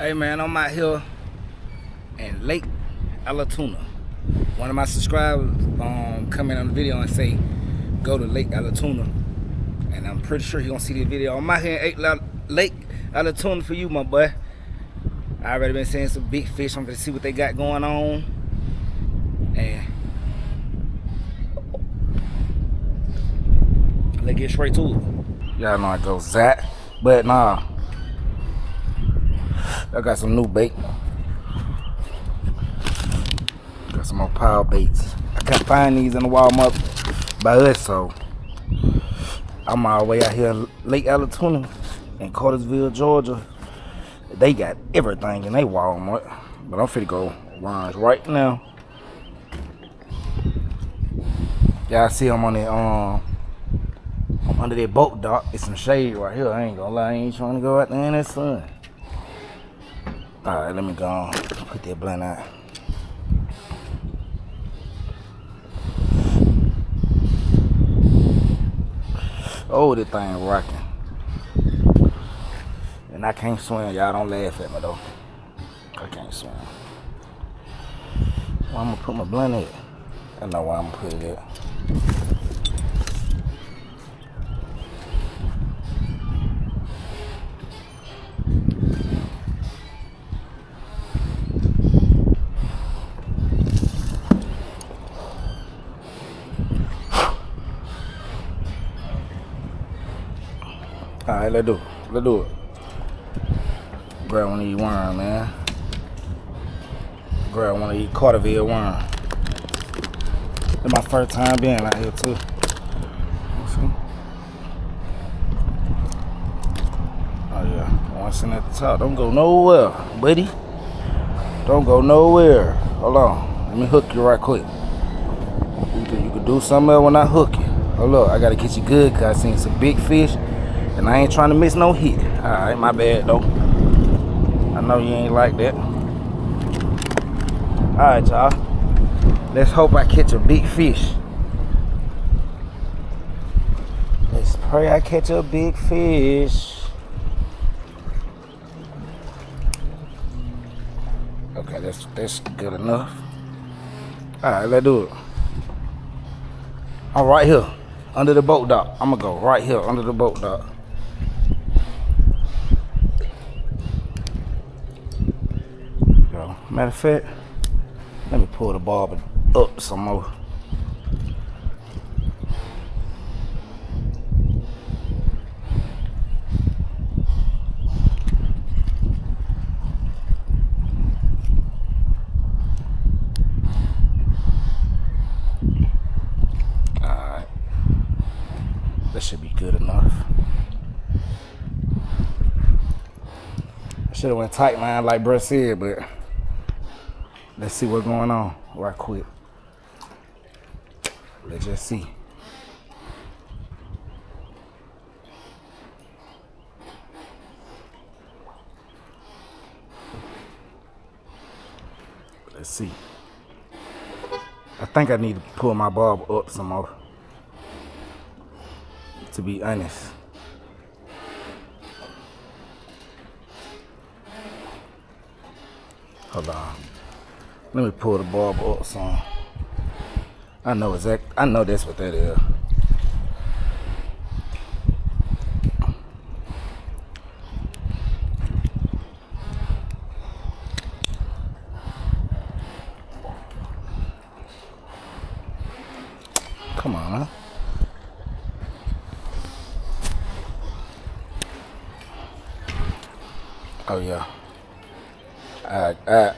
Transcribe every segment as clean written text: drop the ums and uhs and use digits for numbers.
Hey man, I'm out here in Lake Allatoona. One of my subscribers come in on the video and say go to Lake Allatoona, and I'm pretty sure he gonna see the video. I'm out here in Lake Allatoona for you, my boy. I already been seeing some big fish. I'm gonna see what they got going on, and let's get straight to it. Y'all know I go Zach, but nah, I got some new bait. Got some more power baits. I can't find these in the Walmart by us, so I'm all the way out here in Lake Allatoona in Cartersville, Georgia. They got everything in their Walmart, but I'm finna go runs right now. Y'all see I'm on the I'm under that boat dock. It's some shade right here. I ain't gonna lie, I ain't trying to go out there in that sun. Alright, let me go on. Put that blunt out. Oh, this thing rocking. And I can't swim. Y'all don't laugh at me though. I can't swim. Where I'm gonna put my blunt at? I know where I'm gonna put it at. Alright, let's do it. Let's do it. Grab one of these worms, man. Grab one of these Cartersville worms. It's my first time being out here too. See? Oh yeah, once in at the top. Don't go nowhere, buddy. Don't go nowhere. Hold on. Let me hook you right quick. You can do something else when I hook you. Hold up, I gotta get you good because I seen some big fish. And I ain't trying to miss no hit. Alright, my bad though. I know you ain't like that. Alright, y'all. Let's hope I catch a big fish. Let's pray I catch a big fish. Okay, that's good enough. Alright, let's do it. I'm right here, under the boat dock. I'm gonna go right here under the boat dock. Matter of fact, let me pull the barber up some more. Alright. That should be good enough. I should have went tight line like bruh said, but let's see what's going on right quick. Let's just see. Let's see. I think I need to pull my barb up some more, to be honest. Hold on. Let me pull the barb up some. I know that's what that is. Come on, huh? Oh yeah.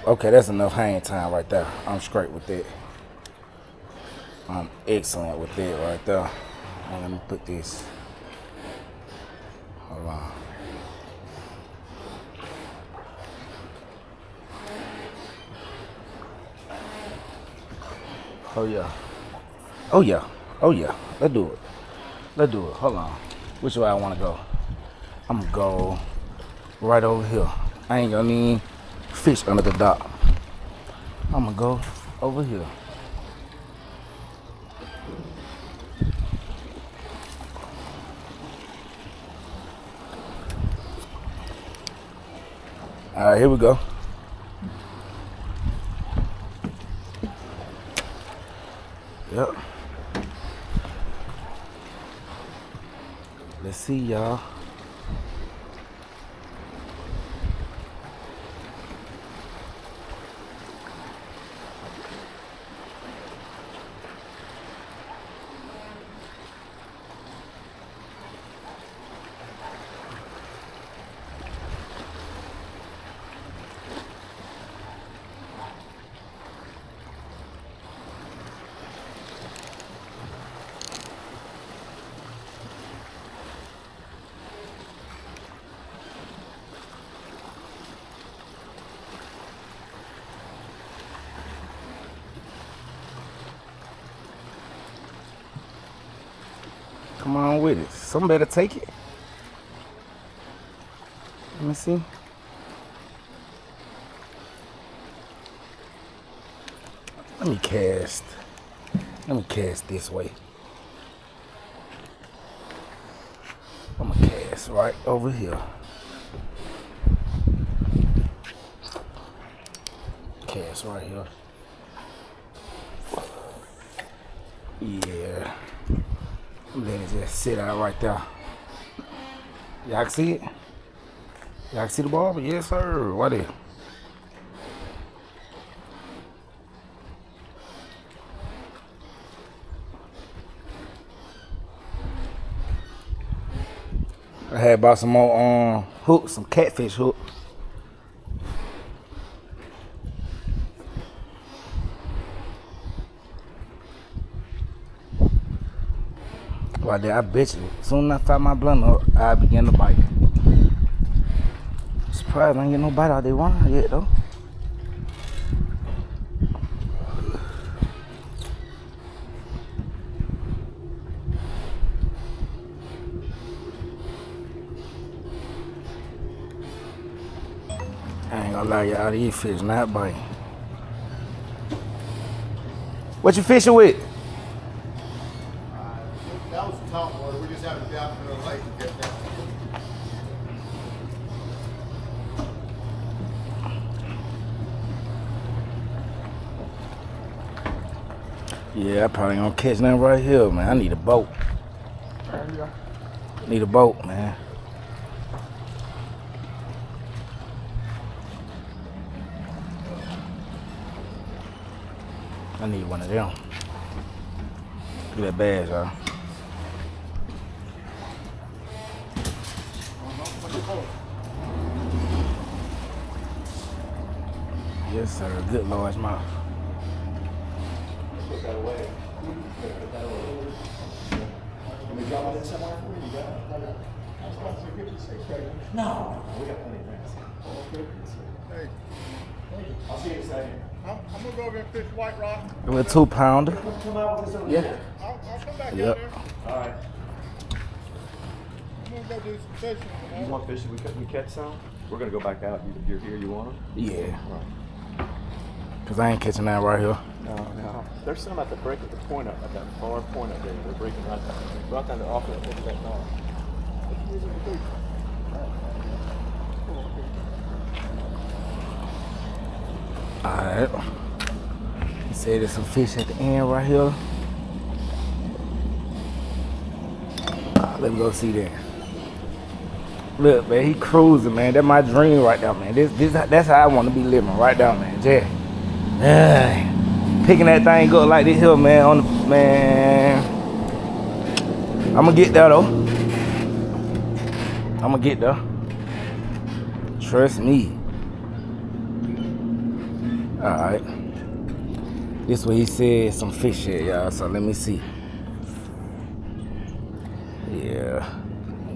Okay, that's enough hang time right there. I'm straight with that. I'm excellent with that right there. Now let me put this. Hold on. Oh yeah. Oh yeah. Oh yeah. Let's do it. Let's do it. Hold on. Which way I want to go? I'm gonna go right over here. I ain't gonna need fish under the dock. I'm gonna go over here. All right, here we go. Yep. Let's see, y'all. Come on with it. Somebody better take it. Let me see. Let me cast this way. I'm gonna cast right over here. Cast right here. Yeah. Let it just sit out right there. Y'all can see it? Y'all can see the ball? Yes, sir. What is it? I had bought some more hooks, some catfish hooks. Right there, I bet you, as soon as I fire my blunt up, I begin to bite. Surprised I ain't get no bite out there one yet though. I ain't gonna lie, y'all, these fish not biting. What you fishing with? That was the top water. We just haven't down in the lake and get that. Yeah, I probably gonna catch nothing right here, man. I need a boat. Need a boat, man. I need one of them. Look at that bass, y'all. Yes, sir. Good large mouth. Put that away. Put that away. Can we drop it in somewhere for you? You got it? I was about to get you 6 right? No. We got plenty of minutes. Hey. I'll see you in a second. I'm gonna go over and fish White Rock. A little 2-pounder. Come out with this over Yeah. here. I'll come back Yep. out there. All right. I'm gonna go do some fishing. You want fishing? We catch some? We're gonna go back out. You're here. You want them? Yeah. Right. Cause I ain't catching that right here. No. There's some at the break at the point up, at that far point up there. They're breaking right down the off of that knob. Alright. He said there's some fish at the end right here. Let me go see that. Look, man, he cruising, man. That's my dream right now, man. That's how I want to be living right now, man. Just picking that thing up like this here, man. I'ma get there though. I'ma get there. Trust me. Alright. This way he said some fish here, y'all. So let me see. Yeah.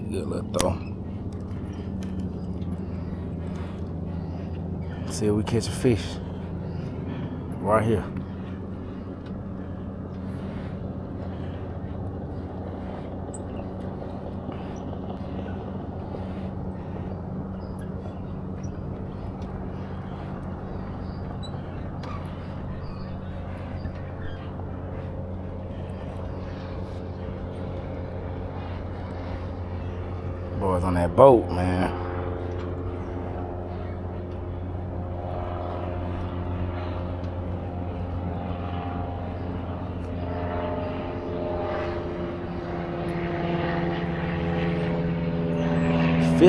Good little throw. See if we catch a fish. Right here. Boys on that boat, man.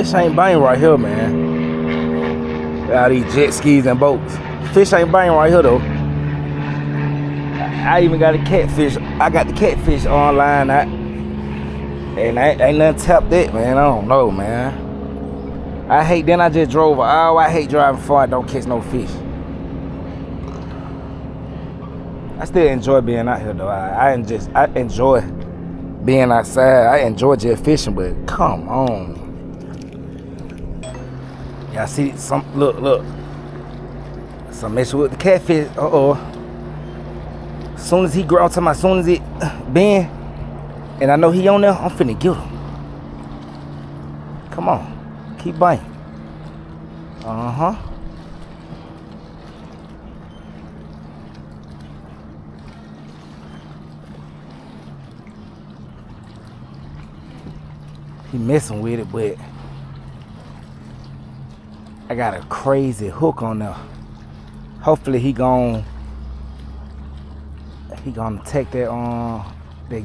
Fish ain't biting right here, man. All these jet skis and boats. Fish ain't biting right here though. I even got a catfish. I got the catfish online. And ain't nothing tapped that, man. I don't know, man. I hate. Then I just drove. Oh, I hate driving far. I don't catch no fish. I still enjoy being out here though. I enjoy being outside. I enjoy just fishing, but come on. Y'all see some look. Some issue with the catfish. As soon as he grow, I'm talking about as soon as it bend, and I know he on there, I'm finna get him. Come on. Keep biting. Uh-huh. He messing with it, but I got a crazy hook on there. Hopefully he gonna take that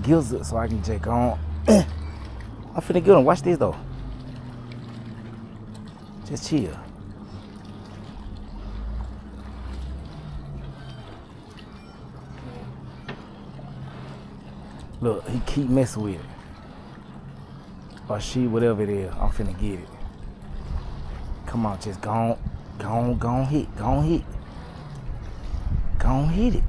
gizzard so I can just go on. I'm finna get him. Watch this though. Just chill. Look, he keep messing with it. Or she, whatever it is, I'm finna get it. Come on, just go on hit. Go on hit it.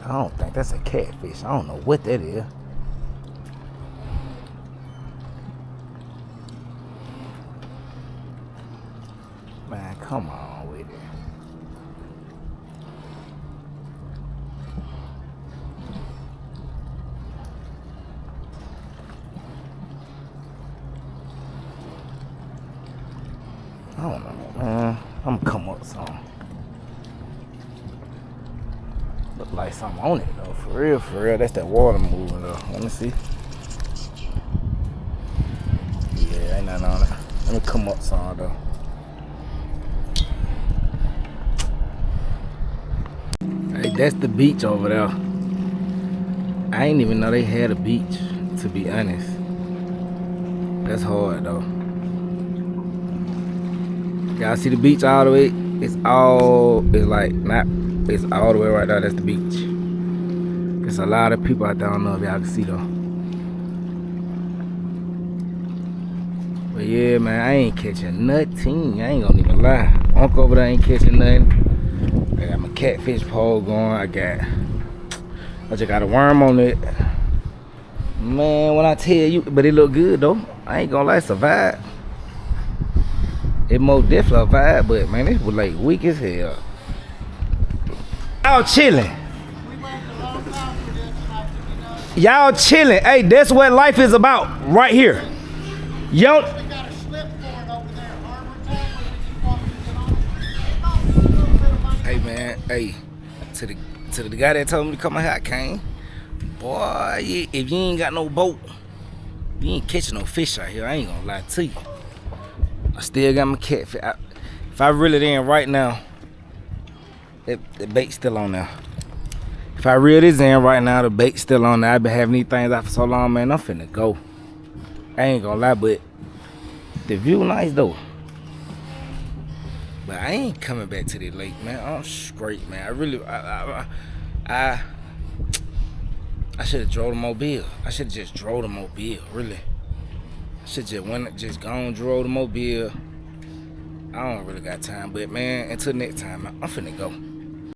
I don't think that's a catfish. I don't know what that is. Man, come on with it. I don't know, man. I'm gonna come up some. Look like something on it though. For real. That's that water moving though. Let me see. Yeah, ain't nothing on it. Let me come up some though. Hey, that's the beach over there. I ain't even know they had a beach, to be honest. That's hard though. Y'all see the beach all the way? It's all the way right there. That's the beach. There's a lot of people out there. I don't know if y'all can see though. But yeah, man, I ain't catching nothing. I ain't gonna even lie. Uncle over there ain't catching nothing. I got my catfish pole going. I just got a worm on it. Man, when I tell you, but it look good though. I ain't gonna lie, it's a vibe. It most definitely a vibe, but man, this was like weak as hell. Y'all chilling. Y'all chilling. Hey, that's what life is about right here. Yo. Hey man, hey, to the guy that told me to come out here, I came. Boy, if you ain't got no boat, you ain't catching no fish out here. I ain't gonna lie to you. I still got my catfish. If I reel it in right now, the bait's still on there. If I reel this in right now, the bait's still on there. I've been having these things out for so long, man. I'm finna go. I ain't gonna lie, but the view nice though. But I ain't coming back to the lake, man. I'm straight, man. I should have drove the mobile. I should have just drove the mobile, really. Should just gone drove the mobile. I don't really got time, but man, until next time, I'm finna go.